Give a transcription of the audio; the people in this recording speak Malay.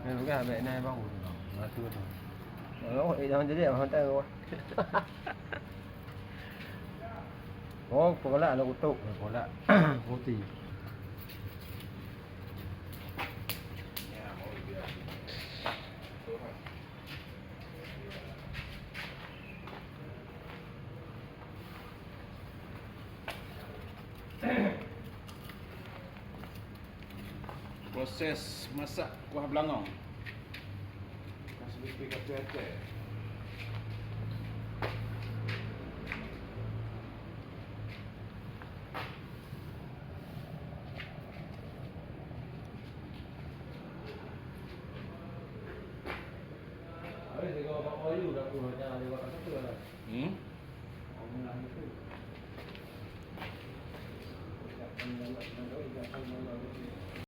Nên cái mẹ này bao nó chưa rồi. Nó hội nó jadi orang tahu. Oh, pula nak utuk, pula roti. Proses masak kuah belangong. Kasih lebih kata-kata. Ada juga bapak bayu dah punya lewat apa tu.